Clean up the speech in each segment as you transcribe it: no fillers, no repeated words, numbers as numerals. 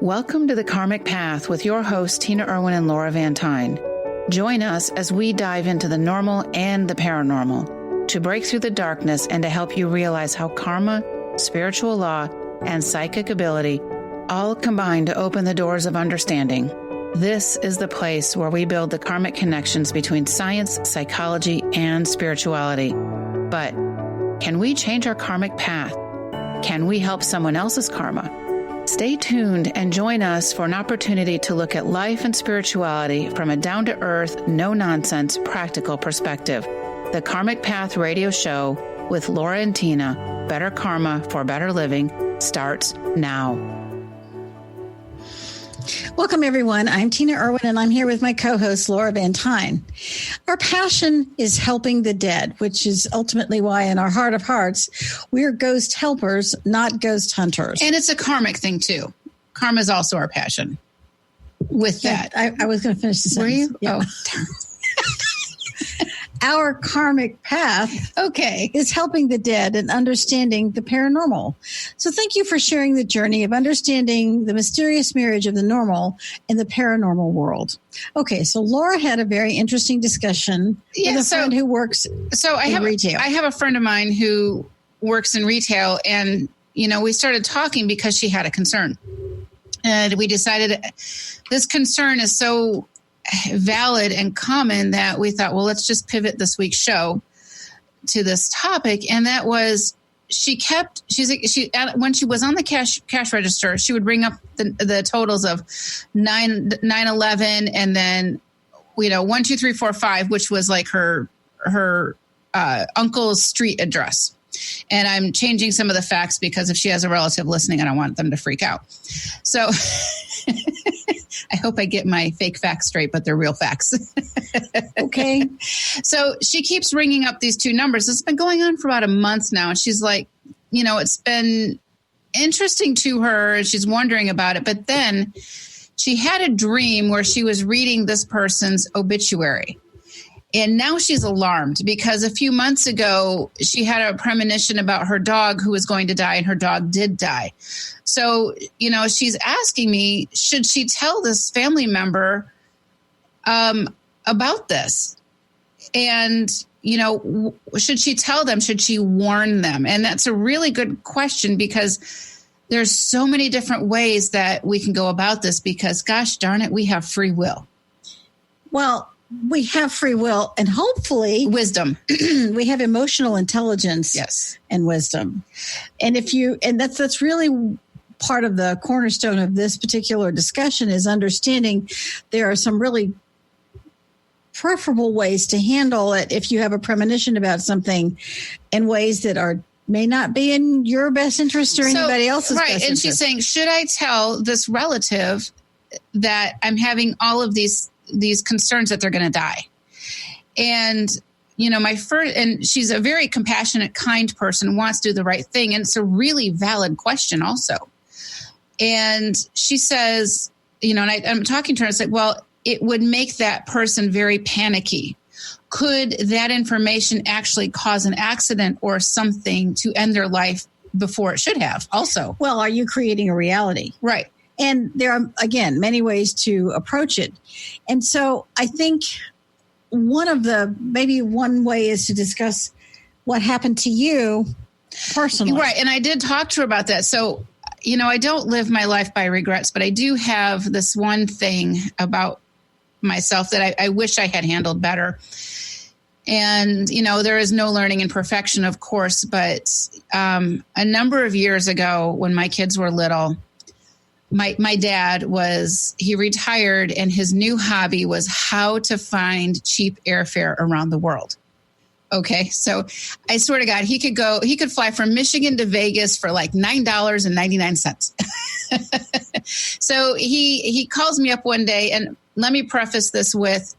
Welcome to The Karmic Path with your hosts, Tina Irwin and Laura Van Tyne. Join us as we dive into the normal and the paranormal to break through the darkness and to help you realize how karma, spiritual law, and psychic ability all combine to open the doors of understanding. This is the place where we build the karmic connections between science, psychology, and spirituality. But can we change our karmic path? Can we help someone else's karma? Stay tuned and join us for an opportunity to look at life and spirituality from a down-to-earth, no-nonsense, practical perspective. The Karmic Path radio show with Laura and Tina, Better Karma for Better Living, starts now. Welcome, everyone. I'm Tina Irwin, and I'm here with my co-host, Laura Van Tyne. Our passion is helping the dead, which is ultimately why in our heart of hearts, we're ghost helpers, not ghost hunters. And it's a karmic thing, too. Karma is also our passion. With that. I was going to finish the sentence. Were you? Yeah. Oh, Our karmic path is helping the dead and understanding the paranormal. So thank you for sharing the journey of understanding the mysterious marriage of the normal and the paranormal world. Okay, so Laura had a very interesting discussion with a friend who works in retail. I have a friend of mine who works in retail, and, we started talking because she had a concern. And we decided this concern is so valid and common that we thought, well, let's just pivot this week's show to this topic. And that was, when she was on the cash register, she would bring up the totals of 911 and then 1 2 3 4 5, which was like her uncle's street address. And I'm changing some of the facts because if she has a relative listening, I don't want them to freak out. So I hope I get my fake facts straight, but they're real facts. Okay. So she keeps ringing up these two numbers. It's been going on for about a month now. And she's like, it's been interesting to her. She's wondering about it. But then she had a dream where she was reading this person's obituary. And now she's alarmed because a few months ago, she had a premonition about her dog who was going to die, and her dog did die. So, she's asking me, should she tell this family member about this? And, should she tell them? Should she warn them? And that's a really good question because there's so many different ways that we can go about this because, gosh darn it, we have free will. Well, we have free will and hopefully wisdom. We have emotional intelligence, yes, and wisdom. And that's really part of the cornerstone of this particular discussion is understanding there are some really preferable ways to handle it if you have a premonition about something in ways that may not be in your best interest or anybody else's best interest. And she's saying, should I tell this relative that I'm having all of these concerns that they're going to die? And, and she's a very compassionate, kind person, wants to do the right thing. And it's a really valid question also. And she says, and I'm talking to her, it's like, well, it would make that person very panicky. Could that information actually cause an accident or something to end their life before it should have also? Well, are you creating a reality? Right. And there are, again, many ways to approach it. And so I think maybe one way is to discuss what happened to you personally. Right. And I did talk to her about that. So, I don't live my life by regrets, but I do have this one thing about myself that I wish I had handled better. And, there is no learning in perfection, of course, but a number of years ago when my kids were little, my dad he retired and his new hobby was how to find cheap airfare around the world. Okay. So I swear to God, he could fly from Michigan to Vegas for like $9.99. So he calls me up one day, and let me preface this with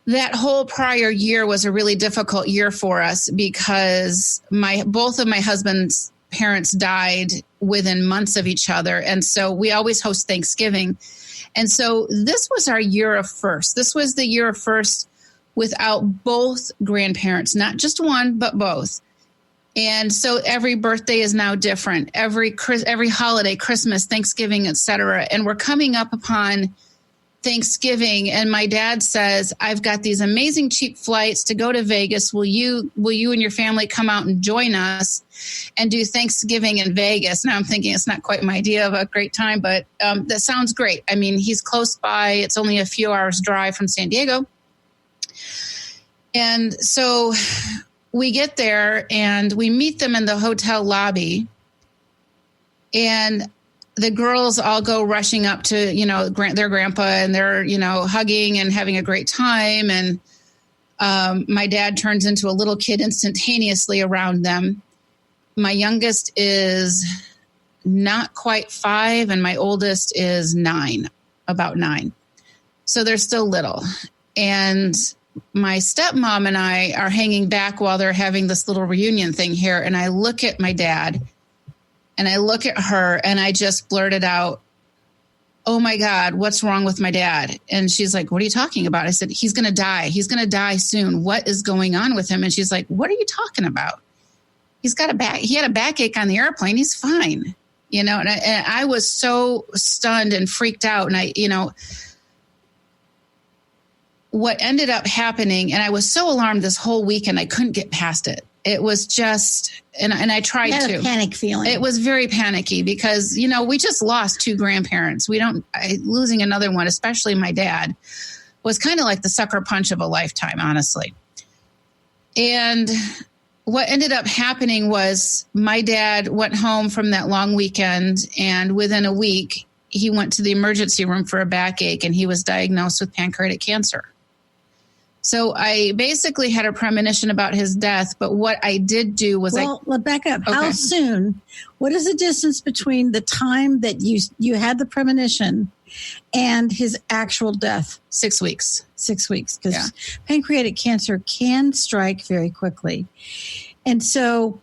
that whole prior year was a really difficult year for us because both of my husband's parents died within months of each other. And so we always host Thanksgiving. And so this was our year of first. This was the year of first without both grandparents, not just one, but both. And so every birthday is now different. Every holiday, Christmas, Thanksgiving, etc. And we're coming up upon Thanksgiving, and my dad says, I've got these amazing cheap flights to go to Vegas. Will you and your family come out and join us and do Thanksgiving in Vegas? Now I'm thinking it's not quite my idea of a great time, but that sounds great. I mean, he's close by. It's only a few hours drive from San Diego. And so we get there and we meet them in the hotel lobby, and the girls all go rushing up to, their grandpa, and they're, hugging and having a great time. And my dad turns into a little kid instantaneously around them. My youngest is not quite 5, and my oldest is 9, about 9. So they're still little. And my stepmom and I are hanging back while they're having this little reunion thing here. And I look at my dad, and I look at her, and I just blurted out, oh my God, what's wrong with my dad? And she's like, what are you talking about? I said, he's going to die. He's going to die soon. What is going on with him? And she's like, what are you talking about? He had a backache on the airplane. He's fine. And I was so stunned and freaked out. And what ended up happening, and I was so alarmed this whole weekend, I couldn't get past it. It was just, and I tried to. You had a panic feeling. It was very panicky because, we just lost 2 grandparents. Losing another one, especially my dad, was kind of like the sucker punch of a lifetime, honestly. And what ended up happening was my dad went home from that long weekend, and within a week, he went to the emergency room for a backache, and he was diagnosed with pancreatic cancer. So I basically had a premonition about his death, but what I did do was let's back up. Okay. How soon? What is the distance between the time that you had the premonition and his actual death? 6 weeks. 6 weeks, because pancreatic cancer can strike very quickly. And so,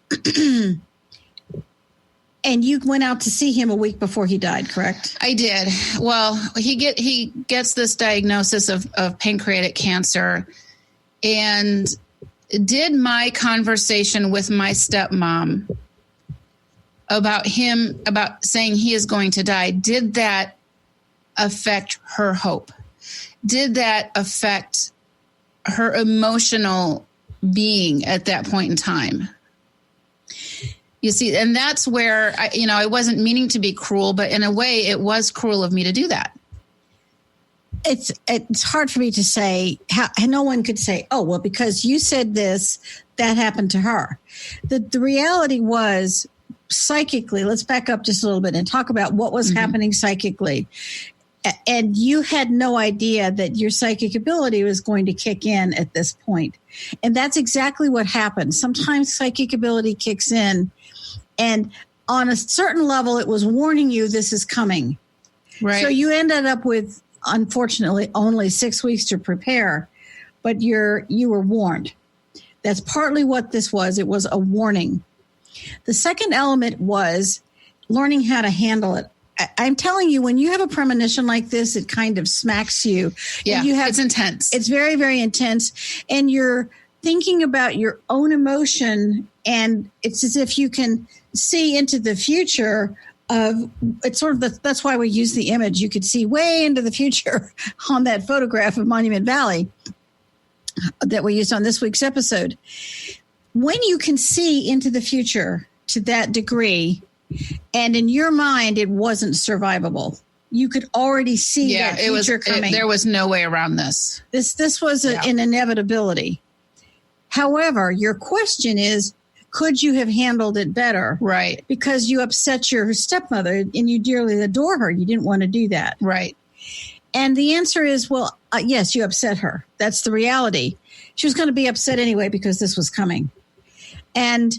and you went out to see him a week before he died, correct? I did. Well, he gets this diagnosis of pancreatic cancer, and did my conversation with my stepmom about saying he is going to die, did that affect her hope? Did that affect her emotional being at that point in time? You see, and that's where, I wasn't meaning to be cruel, but in a way it was cruel of me to do that. It's hard for me to say how no one could say, oh, well, because you said this, that happened to her. The reality was psychically, let's back up just a little bit and talk about what was happening psychically. And you had no idea that your psychic ability was going to kick in at this point. And that's exactly what happened. Sometimes psychic ability kicks in, and on a certain level, it was warning you this is coming. Right. So you ended up with, unfortunately, only 6 weeks to prepare, but you were warned. That's partly what this was. It was a warning. The second element was learning how to handle it. I'm telling you, when you have a premonition like this, it kind of smacks you. Yeah, it's intense. It's very, very intense. And you're thinking about your own emotion, and it's as if you can see into the future of, it's sort of that's why we use the image. You could see way into the future on that photograph of Monument Valley that we used on this week's episode. When you can see into the future to that degree, and in your mind, it wasn't survivable. You could already see that future coming. There was no way around this. This was an inevitability. However, your question is, could you have handled it better? Right. Because you upset your stepmother and you dearly adore her. You didn't want to do that. Right. And the answer is, yes, you upset her. That's the reality. She was going to be upset anyway because this was coming. And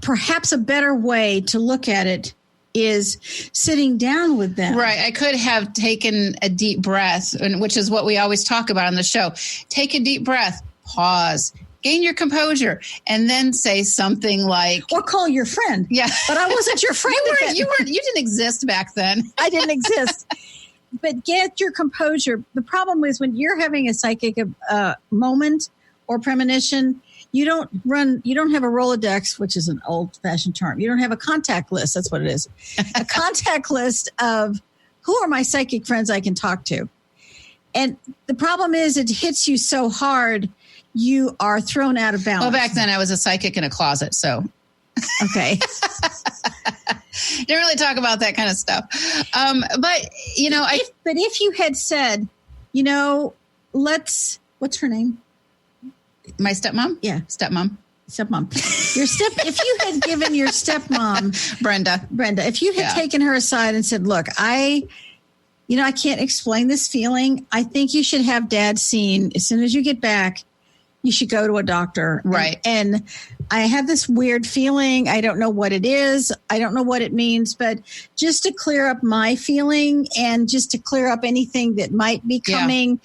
perhaps a better way to look at it is sitting down with them. Right. I could have taken a deep breath, which is what we always talk about on the show. Take a deep breath, pause, gain your composure, and then say something like, or call your friend. Yeah. But I wasn't your friend. You didn't exist back then. I didn't exist. But get your composure. The problem is when you're having a psychic moment or premonition, You don't have a Rolodex, which is an old fashioned term. You don't have a contact list. That's what it is. A contact list of who are my psychic friends I can talk to. And the problem is it hits you so hard, you are thrown out of balance. Well, back then I was a psychic in a closet, so. Okay. Didn't really talk about that kind of stuff. But, But if you had said, what's her name? My stepmom? Yeah. Stepmom. If you had given your stepmom, Brenda, if you had taken her aside and said, look, I can't explain this feeling. I think you should have Dad seen as soon as you get back. You should go to a doctor. Right. And I have this weird feeling. I don't know what it is. I don't know what it means, but just to clear up my feeling and just to clear up anything that might be coming,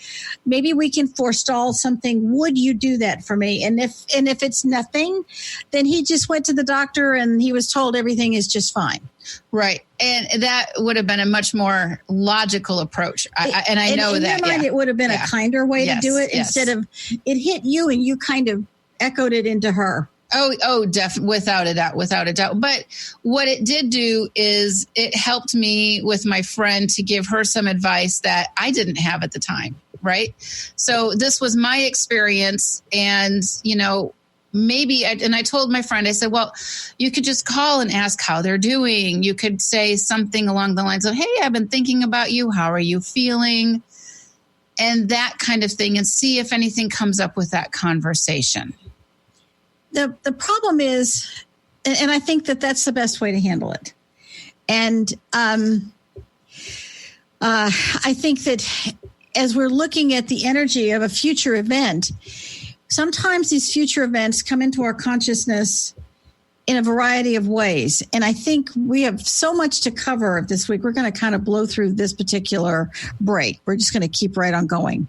maybe we can forestall something. Would you do that for me? And if it's nothing, then he just went to the doctor and he was told everything is just fine. Right. And that would have been a much more logical approach. I know in that. In your mind, it would have been a kinder way to do it instead of it hit you and you kind of echoed it into her. Oh, without a doubt. But what it did do is it helped me with my friend to give her some advice that I didn't have at the time. Right. So this was my experience. And, maybe, and I told my friend, I said, well, you could just call and ask how they're doing. You could say something along the lines of, hey, I've been thinking about you. How are you feeling? And that kind of thing, and see if anything comes up with that conversation. The problem is, and I think that that's the best way to handle it. And I think that as we're looking at the energy of a future event, sometimes these future events come into our consciousness in a variety of ways. And I think we have so much to cover this week. We're going to kind of blow through this particular break. We're just going to keep right on going.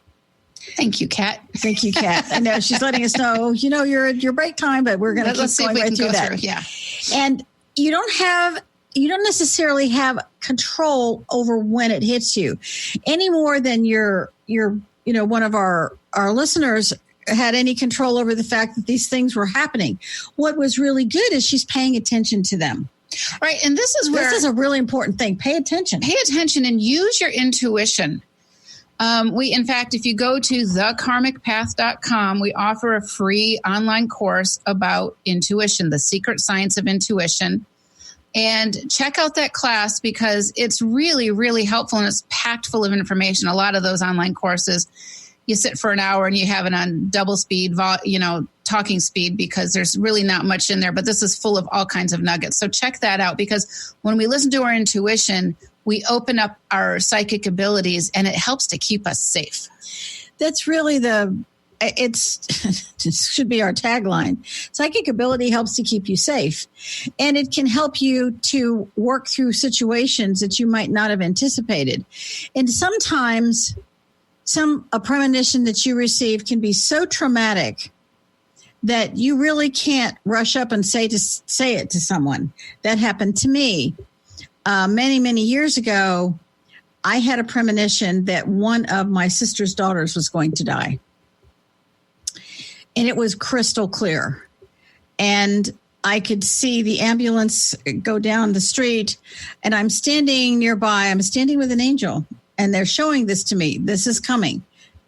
Thank you, Kat. Thank you, Kat. I know she's letting us know, you're at your break time, but we're going to keep going right through that. Yeah. And you don't necessarily have control over when it hits you any more than your one of our listeners had any control over the fact that these things were happening. What was really good is she's paying attention to them. Right. And this is a really important thing. Pay attention and use your intuition. In fact, if you go to thekarmicpath.com, we offer a free online course about intuition, the secret science of intuition. And check out that class because it's really, really helpful and it's packed full of information. A lot of those online courses, you sit for an hour and you have it on double speed, talking speed, because there's really not much in there. But this is full of all kinds of nuggets. So check that out, because when we listen to our intuition, we open up our psychic abilities and it helps to keep us safe. That's really it should be our tagline. Psychic ability helps to keep you safe. And it can help you to work through situations that you might not have anticipated. And sometimes a premonition that you receive can be so traumatic that you really can't rush up and say it to someone. That happened to me. Many, many years ago, I had a premonition that one of my sister's daughters was going to die. And it was crystal clear. And I could see the ambulance go down the street, and I'm standing nearby. I'm standing with an angel, and they're showing this to me. This is coming.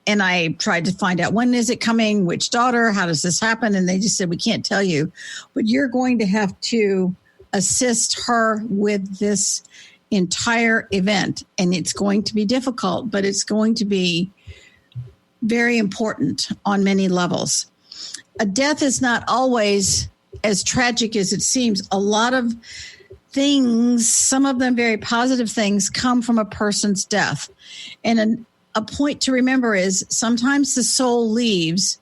And I tried to find out, when is it coming? Which daughter? How does this happen? And they just said, we can't tell you, but you're going to have to assist her with this entire event. And it's going to be difficult, but it's going to be very important on many levels. A death is not always as tragic as it seems. A lot of things, some of them very positive things, come from a person's death. And a point to remember is sometimes the soul leaves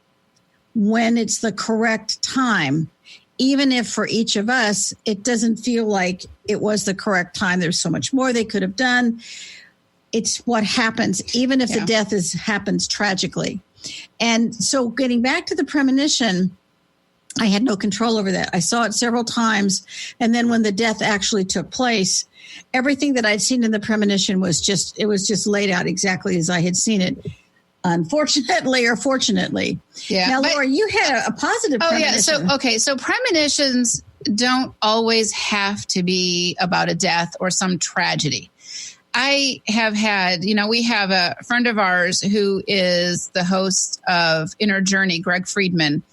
when it's the correct time. Even if for each of us, it doesn't feel like it was the correct time. There's so much more they could have done. It's what happens, even if the death happens tragically. And so getting back to the premonition, I had no control over that. I saw it several times. And then when the death actually took place, everything that I'd seen in the premonition was just laid out exactly as I had seen it. unfortunately or fortunately. Yeah. Now, Laura, you had a positive premonition. Yeah. So premonitions don't always have to be about a death or some tragedy. I have had, we have a friend of ours who is the host of Inner Journey, Greg Friedman,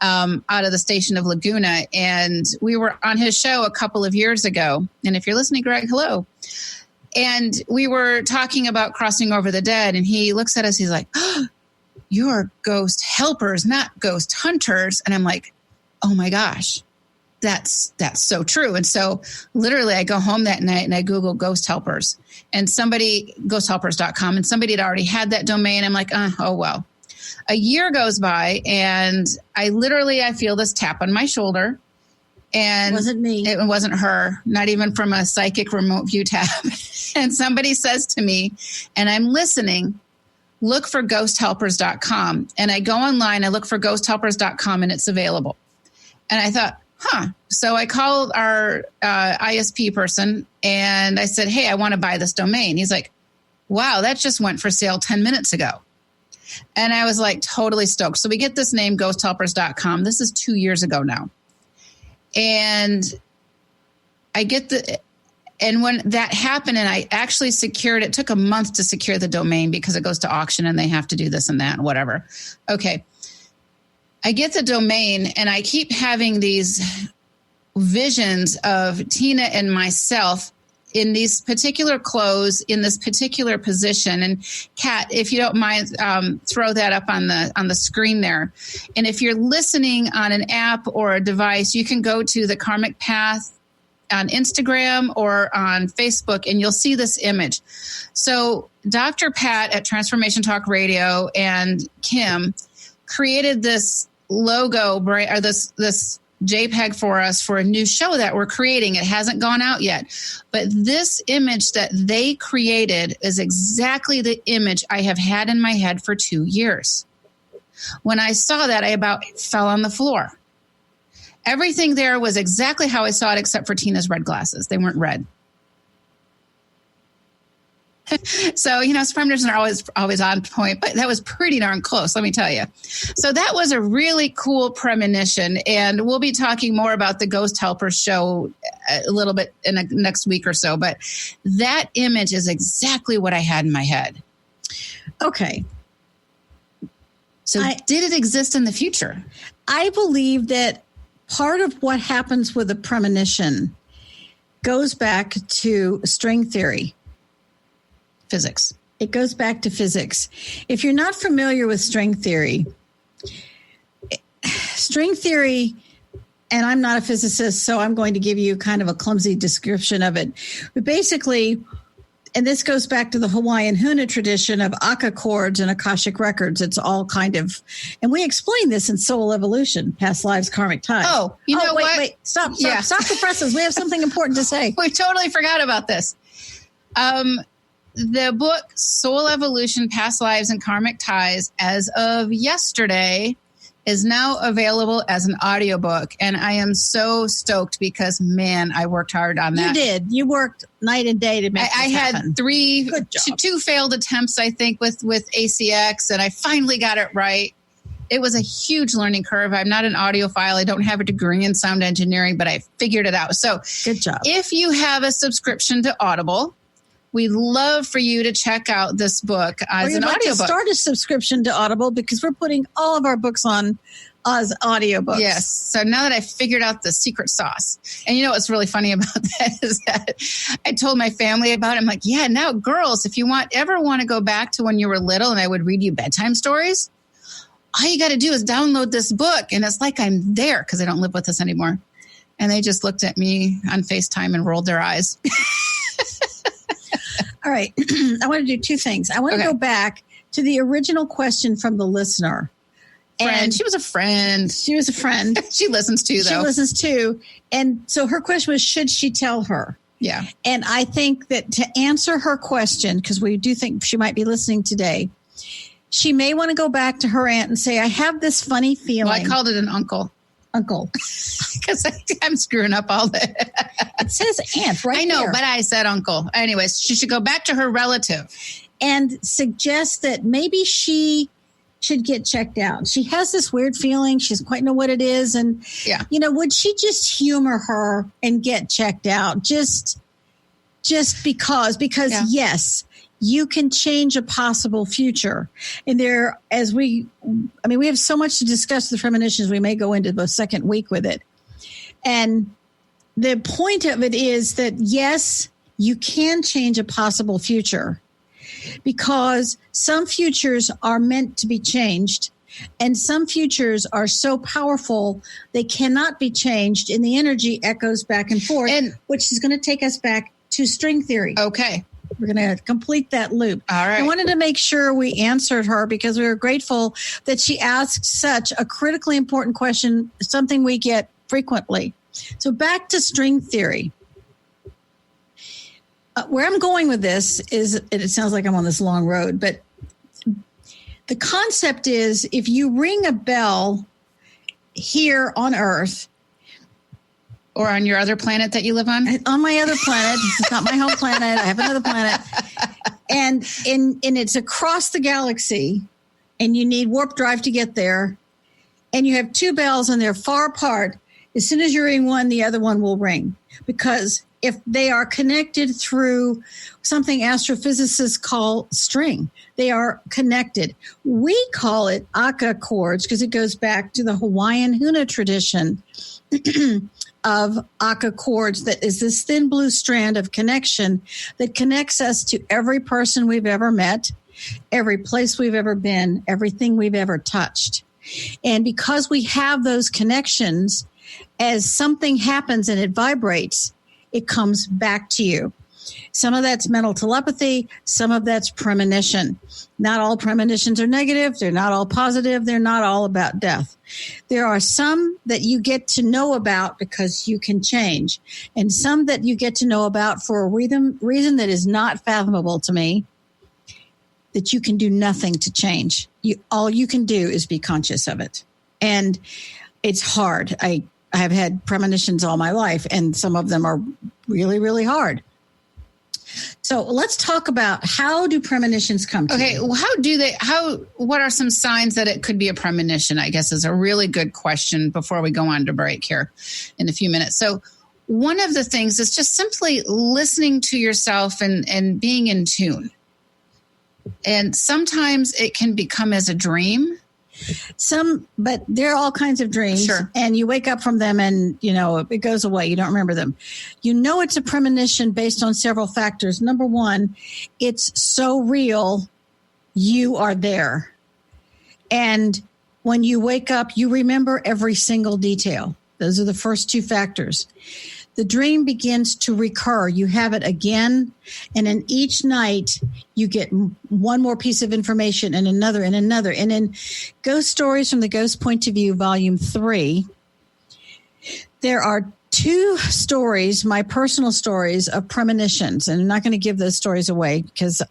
out of the station of Laguna. And we were on his show a couple of years ago. And if you're listening, Greg, hello. And we were talking about crossing over the dead. And he looks at us, he's like, oh, you're ghost helpers, not ghost hunters. And I'm like, oh my gosh, that's so true. And so literally I go home that night and I Google ghost helpers and ghosthelpers.com, and somebody had already had that domain. I'm like, oh, well. A year goes by and I feel this tap on my shoulder. And it wasn't me. It wasn't her, not even from a psychic remote view tab. And somebody says to me, and I'm listening, look for ghosthelpers.com. And I go online, I look for ghosthelpers.com, and it's available. And I thought, So I called our ISP person and I said, hey, I want to buy this domain. He's like, wow, that just went for sale 10 minutes ago. And I was like totally stoked. So we get this name, ghosthelpers.com. This is 2 years ago now. And and when that happened and I actually secured, it took a month to secure the domain because it goes to auction and they have to do this and that and whatever. Okay. I get the domain and I keep having these visions of Tina and myself in these particular clothes, in this particular position. And Kat, if you don't mind, throw that up on the screen there. And if you're listening on an app or a device, you can go to the Karmic Path on Instagram or on Facebook, and you'll see this image. So Dr. Pat at Transformation Talk Radio and Kim created this logo or this JPEG for us for a new show that we're creating. It hasn't gone out yet, but this image that they created is exactly the image I have had in my head for 2 years. When I saw that, I about fell on the floor. Everything there was exactly how I saw it, except for Tina's red glasses. They weren't red. So, premonitions are always on point, but that was pretty darn close, let me tell you. So that was a really cool premonition, and we'll be talking more about the Ghost Helpers show a little bit in the next week or so, but that image is exactly what I had in my head. Okay. So did it exist in the future? I believe that part of what happens with a premonition goes back to string theory. Physics. It goes back to physics. If you're not familiar with string theory, and I'm not a physicist, so I'm going to give you kind of a clumsy description of it. But basically, and this goes back to the Hawaiian Huna tradition of Aka chords and Akashic records. It's all kind of, and we explain this in Soul Evolution, Past Lives, Karmic Ties. Oh, you know what? Wait, stop the presses. We have something important to say. We totally forgot about this. The book Soul Evolution, Past Lives and Karmic Ties, as of yesterday, is now available as an audiobook. And I am so stoked because, man, I worked hard on that. You did. You worked night and day to make this happen. Had two failed attempts, I think, with ACX, and I finally got it right. It was a huge learning curve. I'm not an audiophile. I don't have a degree in sound engineering, but I figured it out. So good job. If you have a subscription to Audible, we'd love for you to check out this book as an audiobook. To start a subscription to Audible because we're putting all of our books on as audiobooks. Yes. So now that I figured out the secret sauce, and you know what's really funny about that is that I told my family about it. I'm like, yeah, now girls, if you ever want to go back to when you were little and I would read you bedtime stories, all you got to do is download this book. And it's like I'm there because I don't live with us anymore. And they just looked at me on FaceTime and rolled their eyes. All right. I want to do two things. I want to go back to the original question from the listener. And she was a friend. She was a friend. She listens too, though. She listens too. And so her question was, should she tell her? Yeah. And I think that to answer her question, because we do think she might be listening today, she may want to go back to her aunt and say, I have this funny feeling. Well, I called it an uncle. Uncle. because I'm screwing up all the. It says aunt right I know, there. but I said uncle. Anyways, she should go back to her relative and suggest that maybe she should get checked out. She has this weird feeling. She doesn't quite know what it is. And, would she just humor her and get checked out? Just because, yes, you can change a possible future. And we have so much to discuss the premonitions. We may go into the second week with it. And the point of it is that, yes, you can change a possible future because some futures are meant to be changed and some futures are so powerful they cannot be changed, and the energy echoes back and forth, which is going to take us back to string theory. Okay. We're going to complete that loop. All right. I wanted to make sure we answered her because we were grateful that she asked such a critically important question, something we get frequently. So back to string theory. Where I'm going with this is, it sounds like I'm on this long road, but the concept is if you ring a bell here on Earth, or on your other planet that you live on? On my other planet. It's not my home planet. I have another planet. And it's across the galaxy, and you need warp drive to get there. And you have two bells, and they're far apart. As soon as you ring one, the other one will ring. Because if they are connected through something astrophysicists call string, they are connected. We call it Aka chords because it goes back to the Hawaiian Huna tradition of Aka chords, that is this thin blue strand of connection that connects us to every person we've ever met, every place we've ever been, everything we've ever touched. And because we have those connections, as something happens and it vibrates, it comes back to you. Some of that's mental telepathy. Some of that's premonition. Not all premonitions are negative. They're not all positive. They're not all about death. There are some that you get to know about because you can change, and some that you get to know about for a reason that is not fathomable to me, that you can do nothing to change. All you can do is be conscious of it. And it's hard. I have had premonitions all my life, and some of them are really, really hard. So let's talk about, how do premonitions come to you? Well, what are some signs that it could be a premonition, I guess, is a really good question before we go on to break here in a few minutes. So one of the things is just simply listening to yourself and being in tune. And sometimes it can become as a dream. But there are all kinds of dreams. Sure. And you wake up from them and, it goes away. You don't remember them. It's a premonition based on several factors. Number one, it's so real, you are there. And when you wake up, you remember every single detail. Those are the first two factors. The dream begins to recur. You have it again. And in each night, you get one more piece of information and another and another. And in Ghost Stories from the Ghost Point of View, Volume 3, there are two stories, my personal stories of premonitions. And I'm not going to give those stories away because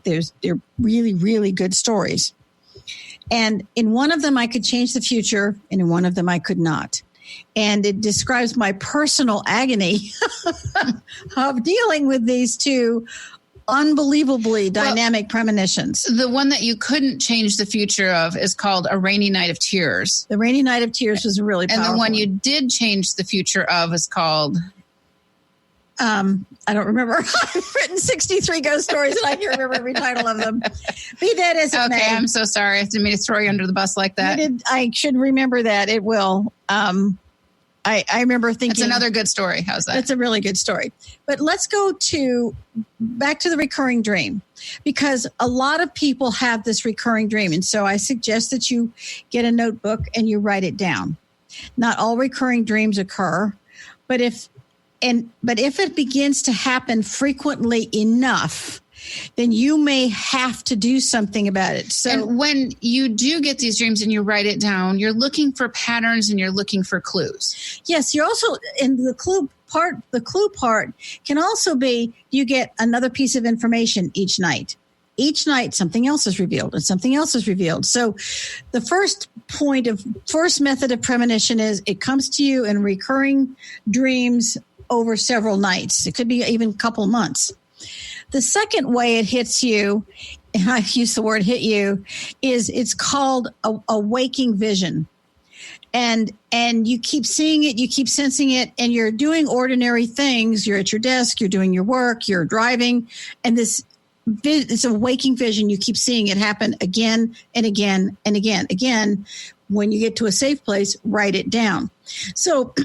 they're really, really good stories. And in one of them, I could change the future. And in one of them, I could not. And it describes my personal agony of dealing with these two unbelievably dynamic premonitions. The one that you couldn't change the future of is called A Rainy Night of Tears. The Rainy Night of Tears was really powerful. And the one you did change the future of is called... I don't remember. I've written 63 ghost stories and I can't remember every title of them. Be that as it may. Okay, I'm so sorry. I didn't mean to throw you under the bus like that. I should remember that. It will. I remember thinking... It's another good story. How's that? It's a really good story. But let's go back to the recurring dream, because a lot of people have this recurring dream. And so I suggest that you get a notebook and you write it down. Not all recurring dreams occur, but if it begins to happen frequently enough, then you may have to do something about it. So, and when you do get these dreams and you write it down, you're looking for patterns and you're looking for clues. Yes, you're also in the clue part. The clue part can also be you get another piece of information each night. each night something else is revealed and something else is revealed. So the first method of premonition is it comes to you in recurring dreams over several nights. It could be even a couple months. The second way it hits you, and I use the word hit you, is it's called a waking vision. And you keep seeing it, you keep sensing it, and you're doing ordinary things. You're at your desk, you're doing your work, you're driving, and it's a waking vision. You keep seeing it happen again and again and again. When you get to a safe place, write it down. So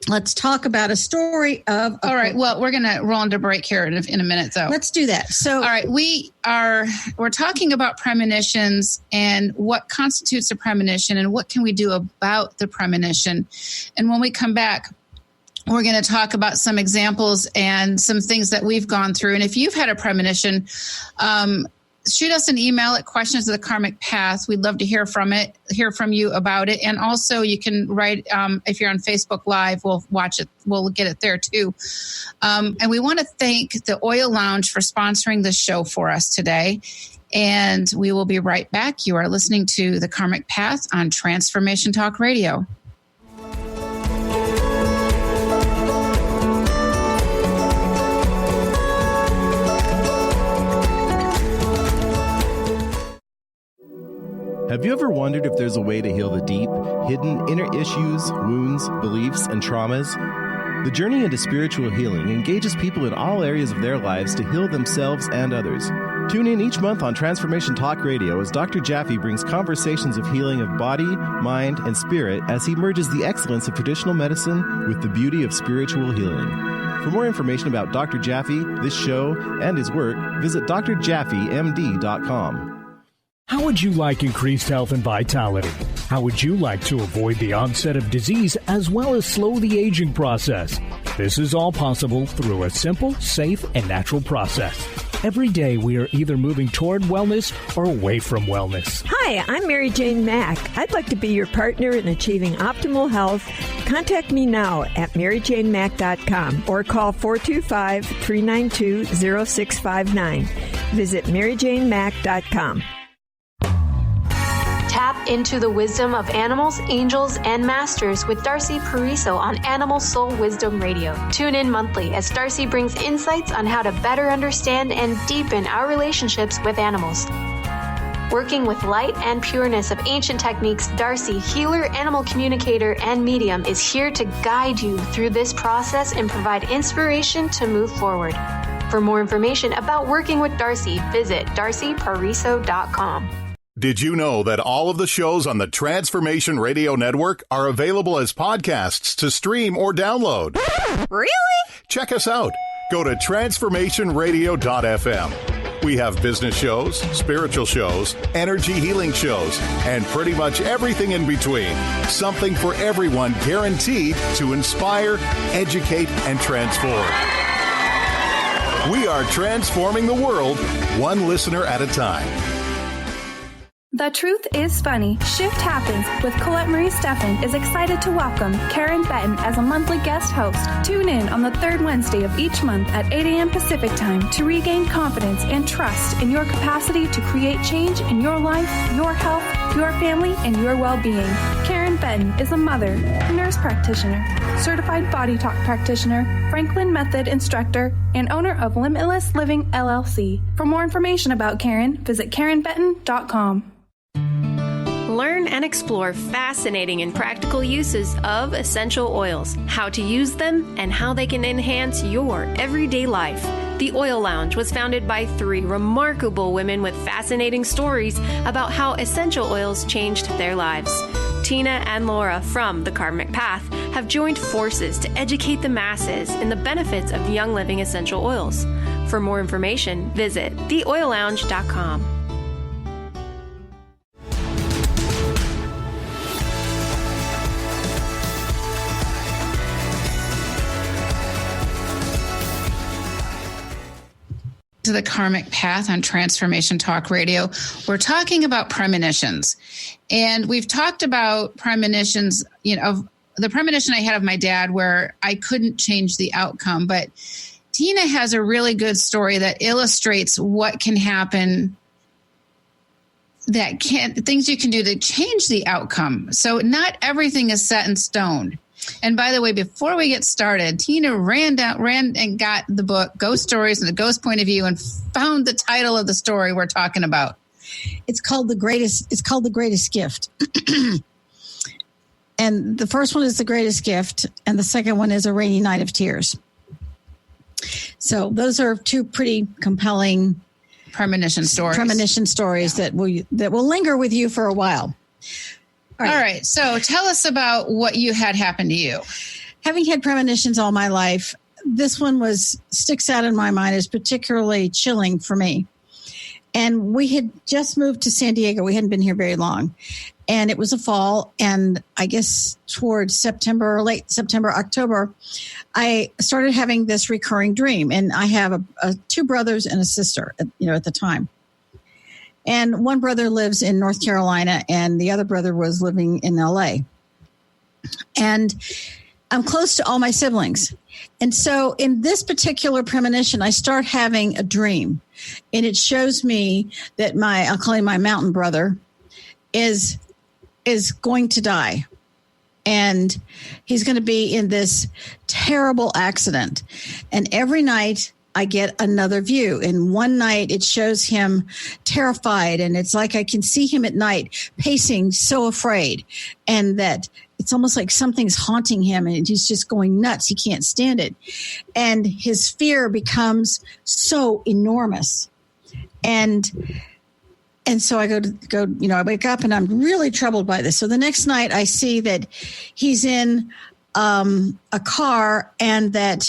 let's talk about a story of. All right. Well, we're going to roll into break here in a minute, though. Let's do that. So, all right, we're talking about premonitions and what constitutes a premonition and what can we do about the premonition. And when we come back, we're going to talk about some examples and some things that we've gone through. And if you've had a premonition, shoot us an email at questions of the karmic path. We'd love to hear from you about it. And also you can write, if you're on Facebook Live, we'll watch it. We'll get it there too. And we want to thank the Oil Lounge for sponsoring this show for us today. And we will be right back. You are listening to the Karmic Path on Transformation Talk Radio. Have you ever wondered if there's a way to heal the deep, hidden inner issues, wounds, beliefs, and traumas? The journey into spiritual healing engages people in all areas of their lives to heal themselves and others. Tune in each month on Transformation Talk Radio as Dr. Jaffe brings conversations of healing of body, mind, and spirit as he merges the excellence of traditional medicine with the beauty of spiritual healing. For more information about Dr. Jaffe, this show, and his work, visit drjaffemd.com. How would you like increased health and vitality? How would you like to avoid the onset of disease as well as slow the aging process? This is all possible through a simple, safe, and natural process. Every day we are either moving toward wellness or away from wellness. Hi, I'm Mary Jane Mack. I'd like to be your partner in achieving optimal health. Contact me now at maryjanemack.com or call 425-392-0659. Visit maryjanemack.com. Tap into the wisdom of animals, angels, and masters with Darcy Pariso on Animal Soul Wisdom Radio. Tune in monthly as Darcy brings insights on how to better understand and deepen our relationships with animals. Working with light and pureness of ancient techniques, Darcy, healer, animal communicator, and medium, is here to guide you through this process and provide inspiration to move forward. For more information about working with Darcy, visit darcypariso.com. Did you know that all of the shows on the Transformation Radio Network are available as podcasts to stream or download? Really? Check us out. Go to transformationradio.fm. We have business shows, spiritual shows, energy healing shows, and pretty much everything in between. Something for everyone, guaranteed to inspire, educate, and transform. We are transforming the world, one listener at a time. The Truth is Funny. Shift Happens with Colette Marie Steffen is excited to welcome Karen Benton as a monthly guest host. Tune in on the third Wednesday of each month at 8 a.m. Pacific Time to regain confidence and trust in your capacity to create change in your life, your health, your family, and your well-being. Karen Benton is a mother, nurse practitioner, certified body talk practitioner, Franklin Method instructor, and owner of Limitless Living LLC. For more information about Karen, visit KarenBenton.com. Learn and explore fascinating and practical uses of essential oils, how to use them, and how they can enhance your everyday life. The Oil Lounge was founded by 3 remarkable women with fascinating stories about how essential oils changed their lives. Tina and Laura from The Karmic Path have joined forces to educate the masses in the benefits of Young Living essential oils. For more information, visit theoillounge.com. To the Karmic Path on Transformation Talk Radio. We're talking about premonitions, and we've talked about premonitions, of the premonition I had of my dad where I couldn't change the outcome, but Tina has a really good story that illustrates what can happen, things you can do to change the outcome. So not everything is set in stone. And by the way, before we get started, Tina ran and got the book Ghost Stories and the Ghost Point of View and found the title of the story we're talking about. It's called The Greatest Gift. And the first one is The Greatest Gift, and the second one is A Rainy Night of Tears. So those are two pretty compelling premonition stories that will linger with you for a while. All right. So tell us about what you had happen to you. Having had premonitions all my life, this one sticks out in my mind as particularly chilling for me. And we had just moved to San Diego. We hadn't been here very long. And it was a fall. And I guess towards late September, October, I started having this recurring dream. And I have two brothers and a sister, at the time. And one brother lives in North Carolina, and the other brother was living in LA. And I'm close to all my siblings. And so in this particular premonition, I start having a dream. And it shows me that I'll call him my mountain brother, is going to die. And he's going to be in this terrible accident. And every night I get another view. And one night it shows him terrified. And it's like I can see him at night pacing, so afraid. And that it's almost like something's haunting him and he's just going nuts. He can't stand it. And his fear becomes so enormous. And so I I wake up and I'm really troubled by this. So the next night I see that he's in a car and that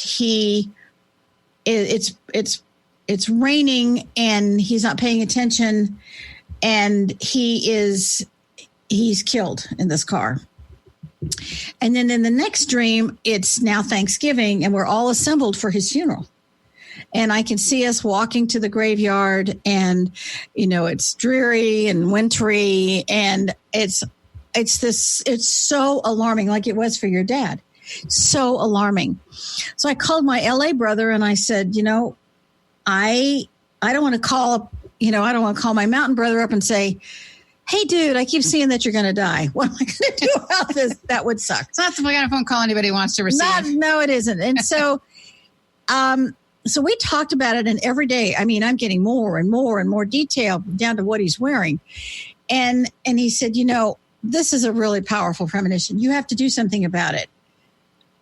it's raining and he's not paying attention and he's killed in this car. And then in the next dream, it's now Thanksgiving and we're all assembled for his funeral. And I can see us walking to the graveyard and, it's dreary and wintry and it's so alarming, like it was for your dad. So alarming. So I called my LA brother and I said, I don't want to call my mountain brother up and say, hey, dude, I keep seeing that you're going to die. What am I going to do about this? That would suck. It's not the kind of phone call anybody wants to receive. No, it isn't. And so, so we talked about it, and every day, I'm getting more and more and more detail down to what he's wearing. And he said, this is a really powerful premonition. You have to do something about it.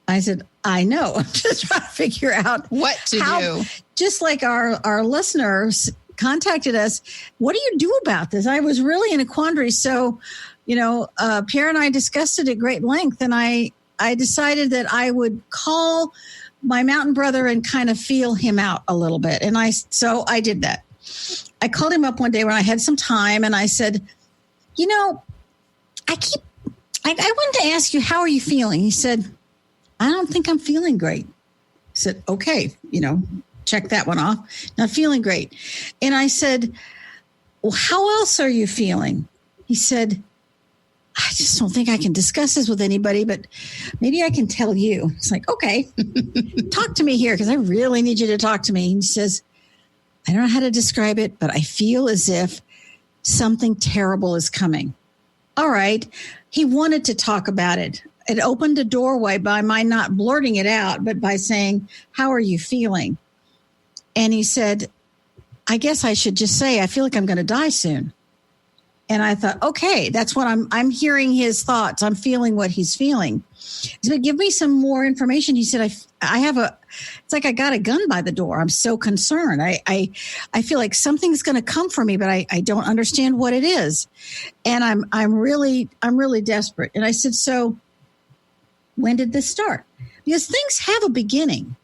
I said, I know. I'm just trying to figure out what to do. Just like our listeners contacted us, what do you do about this? I was really in a quandary. So, Pierre and I discussed it at great length, and I decided that I would call my mountain brother and kind of feel him out a little bit. And so I did that. I called him up one day when I had some time, and I said, I wanted to ask you, how are you feeling? He said, I don't think I'm feeling great. I said, okay, check that one off. Not feeling great. And I said, well, how else are you feeling? He said, I just don't think I can discuss this with anybody, but maybe I can tell you. It's like, okay, talk to me here because I really need you to talk to me. And he says, I don't know how to describe it, but I feel as if something terrible is coming. All right. He wanted to talk about it. It opened a doorway by my not blurting it out, but by saying, how are you feeling? And he said, I guess I should just say, I feel like I'm going to die soon. And I thought, okay, that's what I'm hearing his thoughts. I'm feeling what he's feeling. He said, give me some more information. He said, it's like I got a gun by the door. I'm so concerned. I feel like something's going to come for me, but I don't understand what it is. And I'm really desperate. And I said, so when did this start? Because things have a beginning.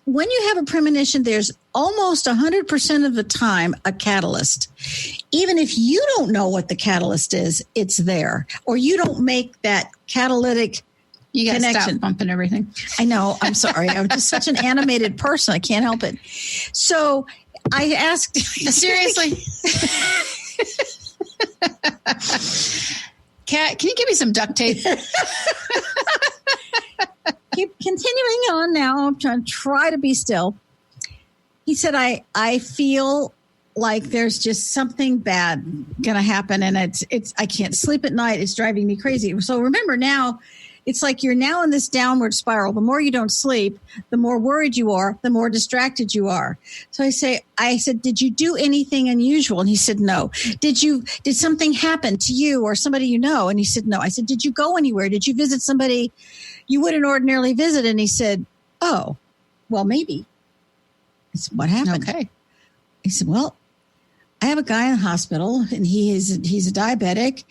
When you have a premonition, there's almost 100% of the time a catalyst. Even if you don't know what the catalyst is, it's there. Or you don't make that catalytic you gotta connection. Stop bumping everything. I know. I'm sorry. I'm just such an animated person. I can't help it. So I asked. Seriously? Kat, can you give me some duct tape? keep continuing on now. I'm trying to try to be still. He said, I feel like there's just something bad going to happen. And it's, I can't sleep at night. It's driving me crazy. So remember now, it's like you're now in this downward spiral. The more you don't sleep, the more worried you are, the more distracted you are. So I said, did you do anything unusual? And he said, no. Did something happen to you or somebody you know? And he said, no. I said, did you go anywhere? Did you visit somebody you wouldn't ordinarily visit? And he said, oh, well, maybe. I said, what happened? Okay. He said, well, I have a guy in the hospital, and he's a diabetic,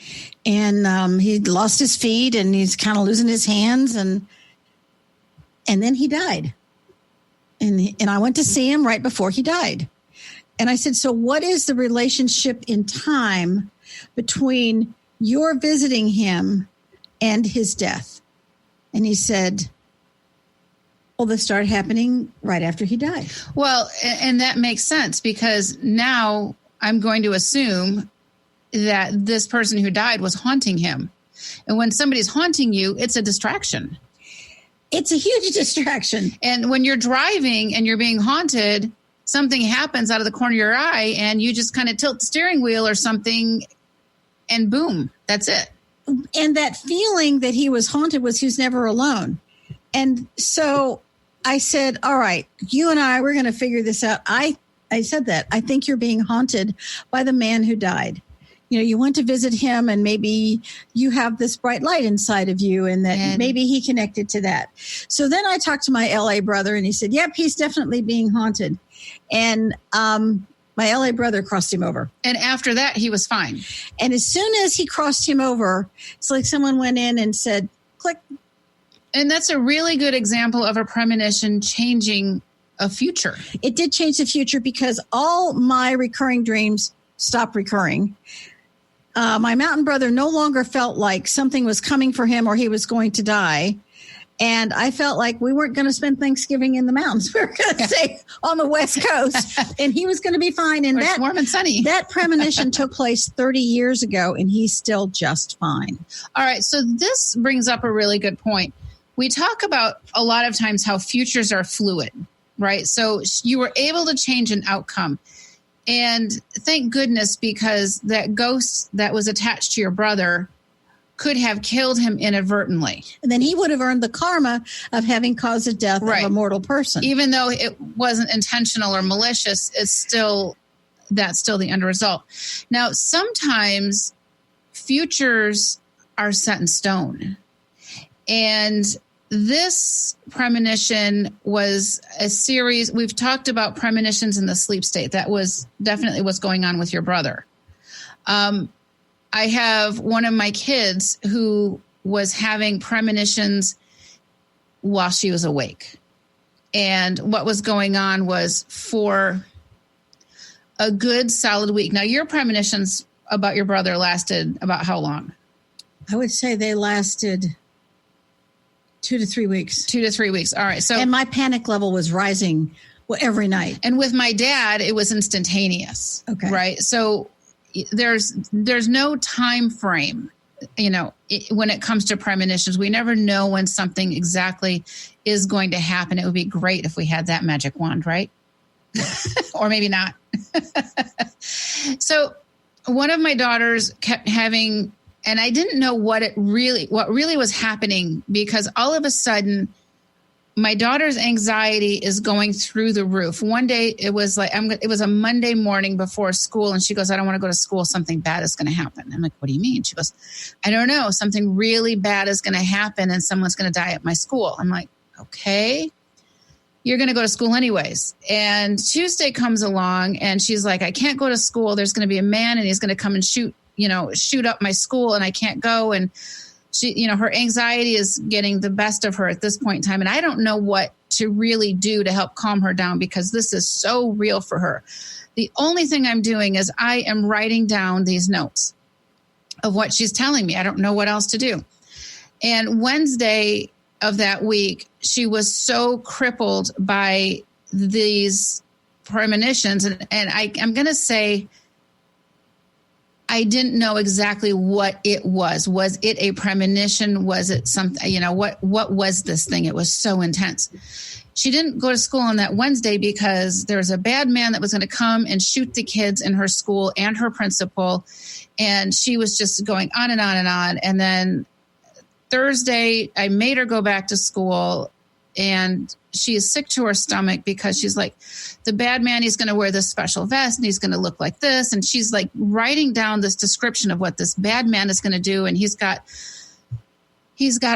and he lost his feet, and he's kind of losing his hands, and then he died. And I went to see him right before he died. And I said, so what is the relationship in time between your visiting him and his death? And he said, well, this started happening right after he died. Well, and that makes sense, because now I'm going to assume that this person who died was haunting him. And when somebody's haunting you, it's a distraction. It's a huge distraction. And when you're driving and you're being haunted, something happens out of the corner of your eye and you just kind of tilt the steering wheel or something and boom, that's it. And that feeling that he was haunted was he was never alone. And so I said, all right, you and I, we're going to figure this out. I said that. I think you're being haunted by the man who died. You know, you went to visit him and maybe you have this bright light inside of you and that maybe he connected to that. So then I talked to my LA brother and he said, yep, he's definitely being haunted. And my LA brother crossed him over. And after that, he was fine. And as soon as he crossed him over, it's like someone went in and said, click. And that's a really good example of a premonition changing a future. It did change the future because all my recurring dreams stopped recurring. My mountain brother no longer felt like something was coming for him or he was going to die. And I felt like we weren't going to spend Thanksgiving in the mountains. We were going to stay on the West Coast and he was going to be fine. And it's warm and sunny. That premonition took place 30 years ago and he's still just fine. All right. So this brings up a really good point. We talk about a lot of times how futures are fluid, right? So you were able to change an outcome. And thank goodness, because that ghost that was attached to your brother could have killed him inadvertently. And then he would have earned the karma of having caused the death of a mortal person. Even though it wasn't intentional or malicious, that's still the end result. Now, sometimes futures are set in stone. And this premonition was a series. We've talked about premonitions in the sleep state. That was definitely what's going on with your brother. I have one of my kids who was having premonitions while she was awake. And what was going on was for a good solid week. Now, your premonitions about your brother lasted about how long? I would say they lasted 2 to 3 weeks. 2 to 3 weeks. All right. So, and my panic level was rising every night. And with my dad, it was instantaneous. Okay. Right. So there's no time frame, when it comes to premonitions. We never know when something exactly is going to happen. It would be great if we had that magic wand, right? Or maybe not. So one of my daughters kept having, and I didn't know what really was happening, because all of a sudden my daughter's anxiety is going through the roof. One day it was a Monday morning before school, and she goes, I don't want to go to school. Something bad is going to happen. I'm like, what do you mean? She goes, I don't know. Something really bad is going to happen and someone's going to die at my school. I'm like, okay, you're going to go to school anyways. And Tuesday comes along and she's like, I can't go to school. There's going to be a man and he's going to come and shoot up my school and I can't go. And she, her anxiety is getting the best of her at this point in time. And I don't know what to really do to help calm her down, because this is so real for her. The only thing I'm doing is I am writing down these notes of what she's telling me. I don't know what else to do. And Wednesday of that week, she was so crippled by these premonitions. And I'm going to say I didn't know exactly what it was. Was it a premonition? Was it something, what was this thing? It was so intense. She didn't go to school on that Wednesday because there was a bad man that was going to come and shoot the kids in her school and her principal. And she was just going on and on and on. And then Thursday, I made her go back to school, and she is sick to her stomach because she's like, the bad man, he's going to wear this special vest and he's going to look like this. And she's like writing down this description of what this bad man is going to do. And he's got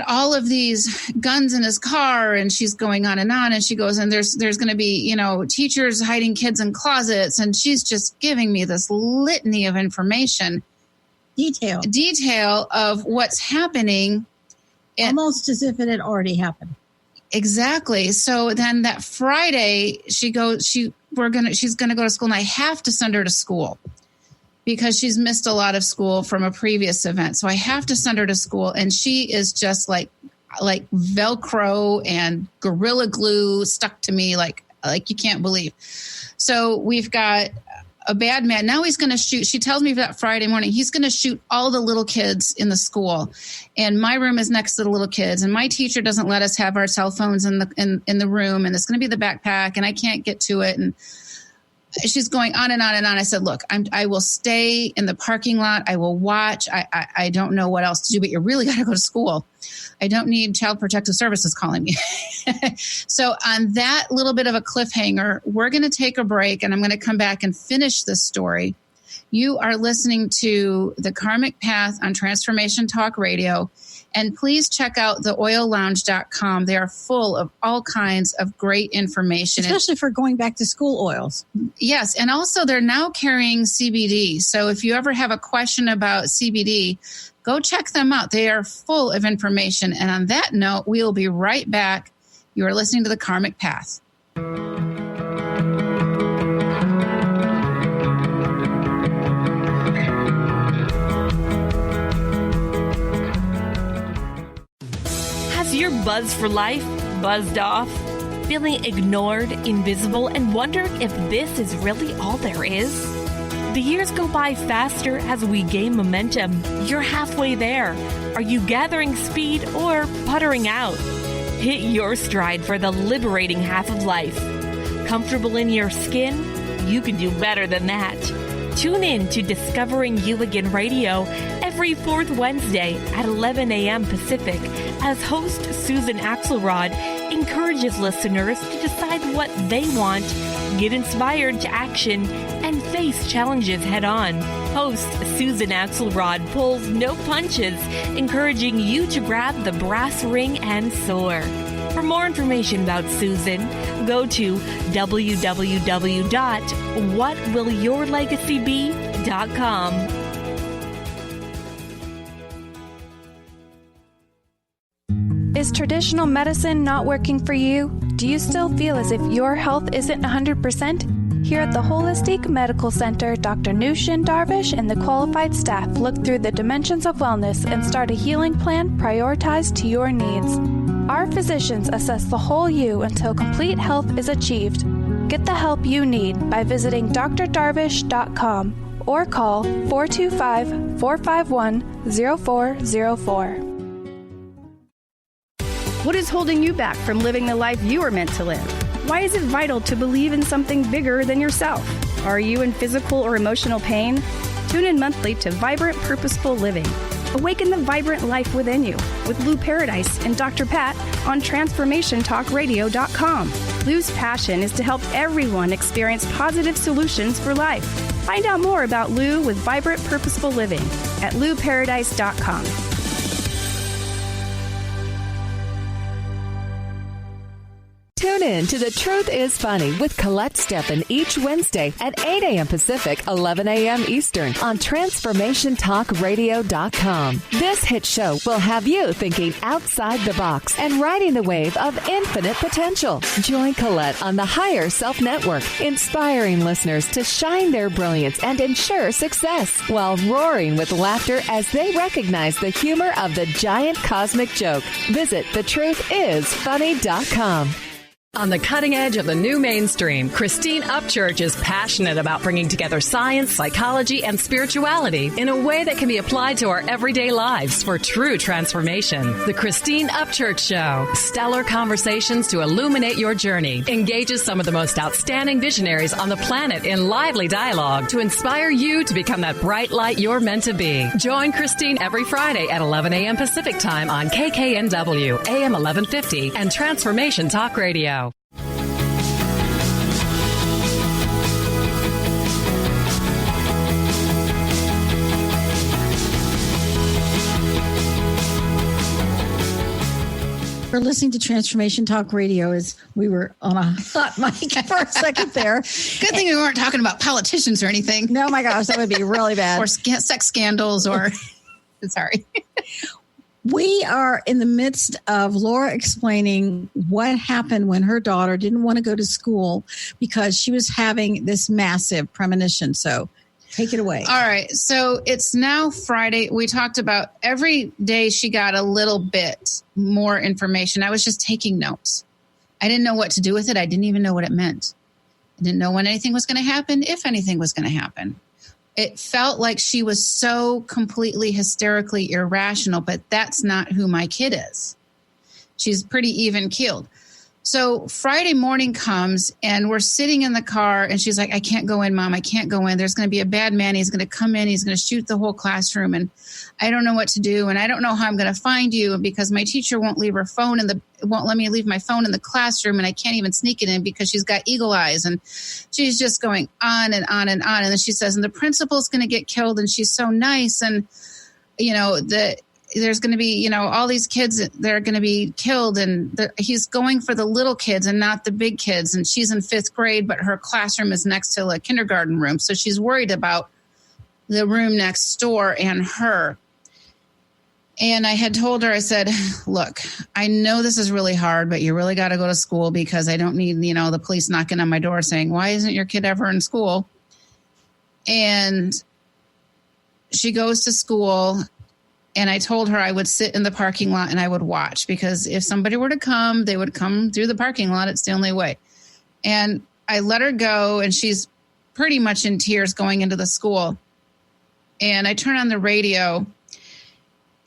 all of these guns in his car, and she's going on. And she goes, and there's going to be, teachers hiding kids in closets. And she's just giving me this litany of information. Detail of what's happening. Almost as if it had already happened. Exactly. So then that Friday she's going to go to school, and I have to send her to school because she's missed a lot of school from a previous event. So I have to send her to school, and she is just like Velcro and Gorilla Glue stuck to me like you can't believe. So we've got a bad man. Now he's going to shoot. She tells me that Friday morning, he's going to shoot all the little kids in the school. And my room is next to the little kids. And my teacher doesn't let us have our cell phones in the room. And it's going to be the backpack, and I can't get to it. And she's going on and on and on. I said, look, I will stay in the parking lot. I will watch. I don't know what else to do, but you really got to go to school. I don't need Child Protective Services calling me. So on that little bit of a cliffhanger, we're going to take a break, and I'm going to come back and finish this story. You are listening to The Karmic Path on Transformation Talk Radio. And please check out theoillounge.com. They are full of all kinds of great information. Especially for going back to school oils. Yes. And also they're now carrying CBD. So if you ever have a question about CBD, go check them out. They are full of information. And on that note, we'll be right back. You are listening to The Karmic Path. Has your buzz for life buzzed off? Feeling ignored, invisible, and wondering if this is really all there is? The years go by faster as we gain momentum. You're halfway there. Are you gathering speed or puttering out? Hit your stride for the liberating half of life. Comfortable in your skin? You can do better than that. Tune in to Discovering You Again Radio every fourth Wednesday at 11 a.m. Pacific as host Susan Axelrod encourages listeners to decide what they want, get inspired to action, and face challenges head on. Host Susan Axelrod pulls no punches, encouraging you to grab the brass ring and soar. For more information about Susan, go to www.whatwillyourlegacybe.com. Is traditional medicine not working for you? Do you still feel as if your health isn't 100%? Here at the Holistic Medical Center, Dr. Nushin Darvish and the qualified staff look through the dimensions of wellness and start a healing plan prioritized to your needs. Our physicians assess the whole you until complete health is achieved. Get the help you need by visiting drdarvish.com or call 425-451-0404. What is holding you back from living the life you are meant to live? Why is it vital to believe in something bigger than yourself? Are you in physical or emotional pain? Tune in monthly to Vibrant Purposeful Living. Awaken the vibrant life within you with Lou Paradise and Dr. Pat on TransformationTalkRadio.com. Lou's passion is to help everyone experience positive solutions for life. Find out more about Lou with Vibrant Purposeful Living at LouParadise.com. Tune in to The Truth is Funny with Colette Steffen each Wednesday at 8 a.m. Pacific, 11 a.m. Eastern on TransformationTalkRadio.com. This hit show will have you thinking outside the box and riding the wave of infinite potential. Join Colette on the Higher Self Network, inspiring listeners to shine their brilliance and ensure success while roaring with laughter as they recognize the humor of the giant cosmic joke. Visit TheTruthIsFunny.com. On the cutting edge of the new mainstream, Christine Upchurch is passionate about bringing together science, psychology, and spirituality in a way that can be applied to our everyday lives for true transformation. The Christine Upchurch Show, stellar conversations to illuminate your journey, engages some of the most outstanding visionaries on the planet in lively dialogue to inspire you to become that bright light you're meant to be. Join Christine every Friday at 11 a.m. Pacific Time on KKNW, AM 1150, and Transformation Talk Radio. We're listening to Transformation Talk Radio as we were on a hot mic for a second there. Good thing we weren't talking about politicians or anything. No, my gosh, that would be really bad. Or sex scandals or, sorry. We are in the midst of Laura explaining what happened when her daughter didn't want to go to school because she was having this massive premonition. So take it away. All right. So it's now Friday. We talked about every day she got a little bit more information. I was just taking notes. I didn't know what to do with it. I didn't even know what it meant. I didn't know when anything was going to happen, if anything was going to happen. It felt like she was so completely hysterically irrational, but that's not who my kid is. She's pretty even keeled. So Friday morning comes and we're sitting in the car and she's like, I can't go in, Mom. I can't go in. There's going to be a bad man. He's going to come in. He's going to shoot the whole classroom. And I don't know what to do. And I don't know how I'm going to find you because my teacher won't leave her phone won't let me leave my phone in the classroom. And I can't even sneak it in because she's got eagle eyes. And she's just going on and on and on. And then she says, and the principal's going to get killed. And she's so nice. And, there's going to be, all these kids that are going to be killed. And he's going for the little kids and not the big kids. And she's in 5th grade, but her classroom is next to a kindergarten room. So she's worried about the room next door and her. And I had told her, I said, look, I know this is really hard, but you really got to go to school because I don't need, the police knocking on my door saying, why isn't your kid ever in school? And she goes to school. And I told her I would sit in the parking lot and I would watch because if somebody were to come, they would come through the parking lot. It's the only way. And I let her go and she's pretty much in tears going into the school. And I turn on the radio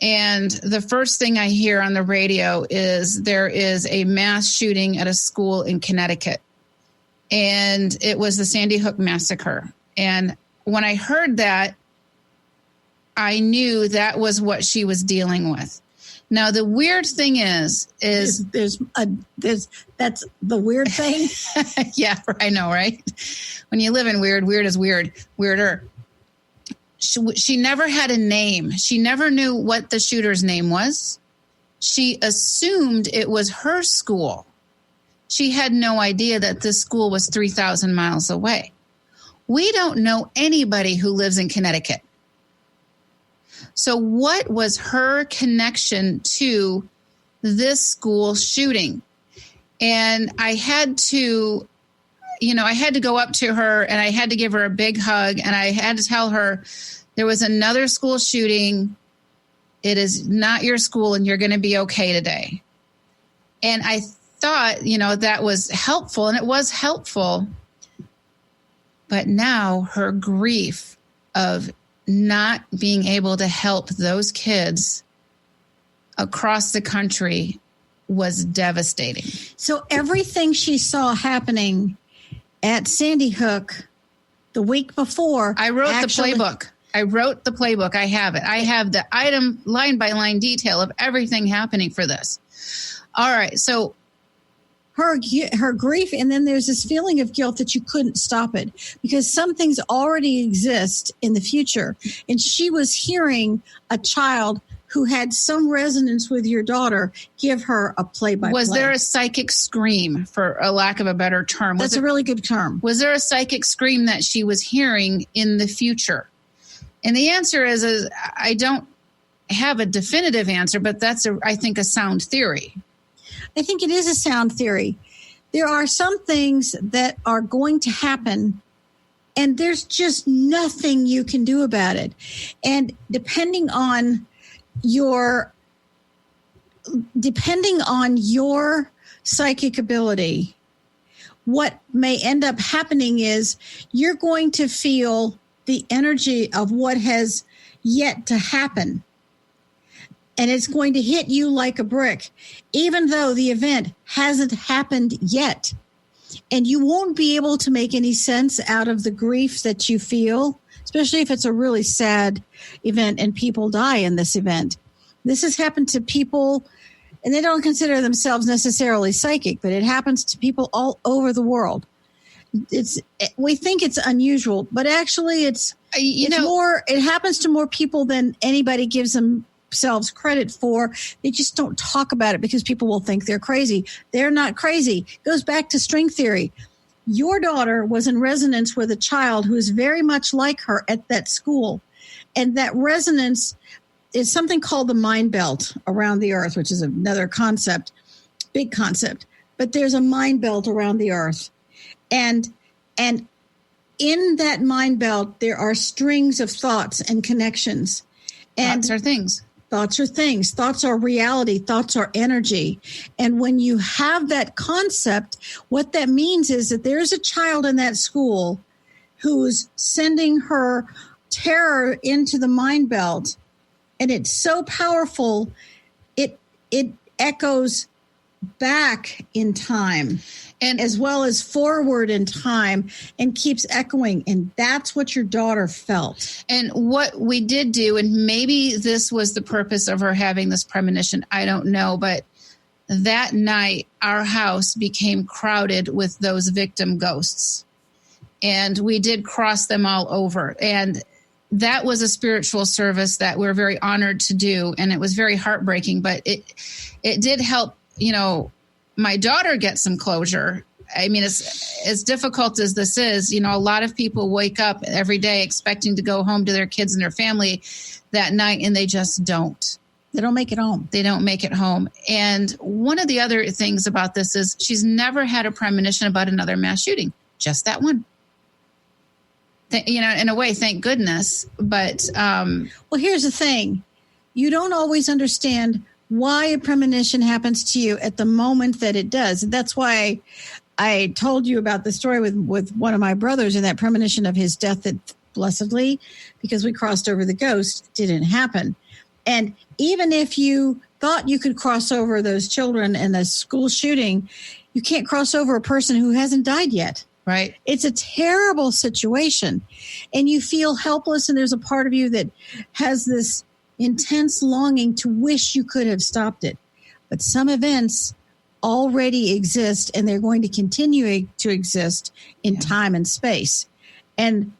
and the first thing I hear on the radio is there is a mass shooting at a school in Connecticut. And it was the Sandy Hook massacre. And when I heard that, I knew that was what she was dealing with. Now, the weird thing is that's the weird thing. Yeah, I know, right? When you live in weird is weirder. She never had a name. She never knew what the shooter's name was. She assumed it was her school. She had no idea that this school was 3,000 miles away. We don't know anybody who lives in Connecticut. So what was her connection to this school shooting? And I had to, go up to her and I had to give her a big hug and I had to tell her there was another school shooting. It is not your school and you're going to be okay today. And I thought, that was helpful and it was helpful. But now her grief of not being able to help those kids across the country was devastating. So everything she saw happening at Sandy Hook the week before. I wrote the playbook. I have it. I have the item line by line detail of everything happening for this. All right. So her grief, and then there's this feeling of guilt that you couldn't stop it because some things already exist in the future. And she was hearing a child who had some resonance with your daughter give her a play-by-play. Was there a psychic scream, for a lack of a better term? That's a really good term. Was there a psychic scream that she was hearing in the future? And the answer is I don't have a definitive answer, but that's, I think, a sound theory. I think it is a sound theory. There are some things that are going to happen, and there's just nothing you can do about it. And depending on your psychic ability, what may end up happening is you're going to feel the energy of what has yet to happen. And it's going to hit you like a brick, even though the event hasn't happened yet. And you won't be able to make any sense out of the grief that you feel, especially if it's a really sad event and people die in this event. This has happened to people, and they don't consider themselves necessarily psychic, but it happens to people all over the world. We think it's unusual, but actually it happens to more people than anybody gives themselves credit for. They just don't talk about it because people will think they're crazy. They're not crazy. It goes back to string theory. Your daughter was in resonance with a child who is very much like her at that school. And that resonance is something called the mind belt around the earth, which is another concept, big concept. But there's a mind belt around the earth. And in that mind belt, there are strings of thoughts and connections. And thoughts are things. Thoughts are things. Thoughts are reality. Thoughts are energy. And when you have that concept, what that means is that there's a child in that school who's sending her terror into the mind belt. And it's so powerful, it echoes back in time and as well as forward in time and keeps echoing. And that's what your daughter felt. And what we did do, and maybe this was the purpose of her having this premonition, I don't know, but that night our house became crowded with those victim ghosts. And we did cross them all over. And that was a spiritual service that we're very honored to do. And it was very heartbreaking, but it did help, my daughter get some closure. I mean, as difficult as this is, a lot of people wake up every day expecting to go home to their kids and their family that night, and they just don't. They don't make it home. They don't make it home. And one of the other things about this is she's never had a premonition about another mass shooting, just that one. In a way, thank goodness. But well, here's the thing. You don't always understand why a premonition happens to you at the moment that it does. And that's why I told you about the story with one of my brothers and that premonition of his death that blessedly, because we crossed over the ghost, didn't happen. And even if you thought you could cross over those children in a school shooting, you can't cross over a person who hasn't died yet. Right. It's a terrible situation. And you feel helpless, and there's a part of you that has this intense longing to wish you could have stopped it. But some events already exist, and they're going to continue to exist in time and space. And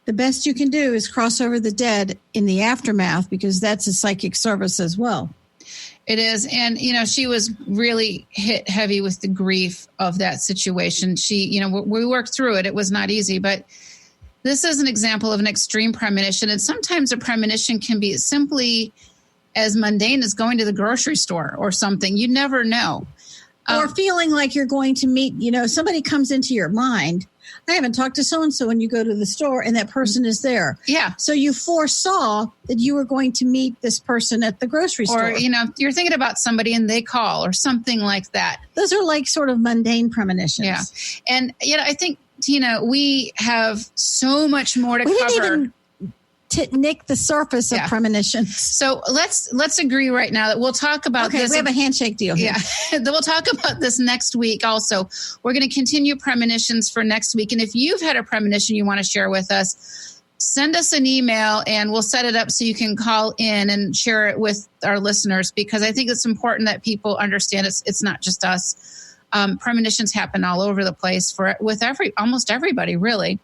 the best you can do is cross over the dead in the aftermath, because that's a psychic service as well. It is. And, she was really hit heavy with the grief of that situation. She, we worked through it. It was not easy, but this is an example of an extreme premonition. And sometimes a premonition can be simply as mundane as going to the grocery store or something. You never know. Or feeling like you're going to meet, somebody comes into your mind. I haven't talked to so-and-so when you go to the store, and that person is there. Yeah. So you foresaw that you were going to meet this person at the grocery store. Or, you're thinking about somebody and they call or something like that. Those are like sort of mundane premonitions. Yeah. And, I think, Tina, we have so much more to cover. Didn't even nick the surface of premonitions. So let's agree right now that we'll talk about this. We have a handshake deal here. Yeah. We'll talk about this next week also. We're going to continue premonitions for next week. And if you've had a premonition you want to share with us, send us an email and we'll set it up so you can call in and share it with our listeners, because I think it's important that people understand it's not just us. Premonitions happen all over the place with almost everybody, really.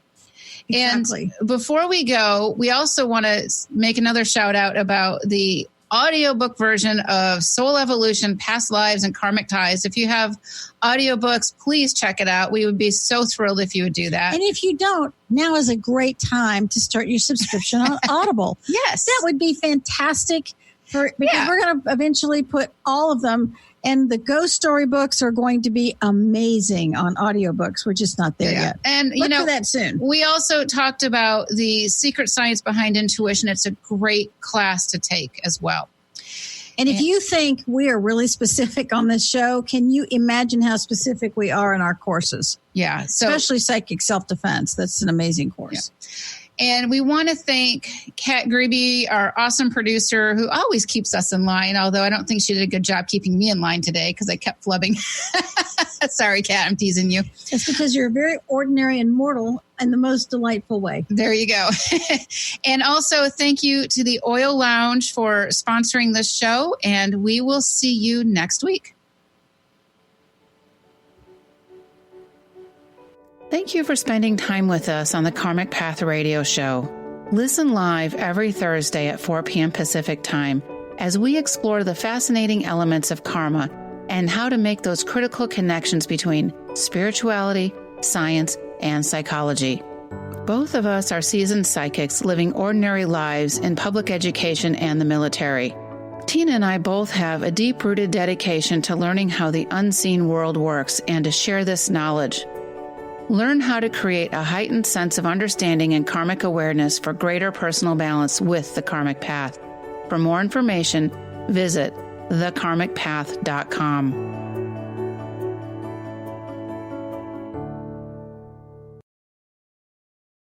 Exactly. And before we go, we also want to make another shout out about the audiobook version of Soul Evolution, Past Lives, and Karmic Ties. If you have audiobooks, please check it out. We would be so thrilled if you would do that. And if you don't, now is a great time to start your subscription on Audible. Yes. That would be fantastic because we're going to eventually put all of them. And the ghost story books are going to be amazing on audiobooks. We're just not there yet. And, look for that soon. We also talked about the secret science behind intuition. It's a great class to take as well. And if you think we are really specific on this show, can you imagine how specific we are in our courses? Yeah. Especially psychic self-defense. That's an amazing course. Yeah. And we want to thank Kat Grebe, our awesome producer, who always keeps us in line, although I don't think she did a good job keeping me in line today because I kept flubbing. Sorry, Kat, I'm teasing you. It's because you're very ordinary and mortal in the most delightful way. There you go. And also thank you to the Oil Lounge for sponsoring this show, and we will see you next week. Thank you for spending time with us on the Karmic Path Radio Show. Listen live every Thursday at 4 p.m. Pacific Time as we explore the fascinating elements of karma and how to make those critical connections between spirituality, science, and psychology. Both of us are seasoned psychics living ordinary lives in public education and the military. Tina and I both have a deep-rooted dedication to learning how the unseen world works and to share this knowledge. Learn how to create a heightened sense of understanding and karmic awareness for greater personal balance with the Karmic Path. For more information, visit thekarmicpath.com.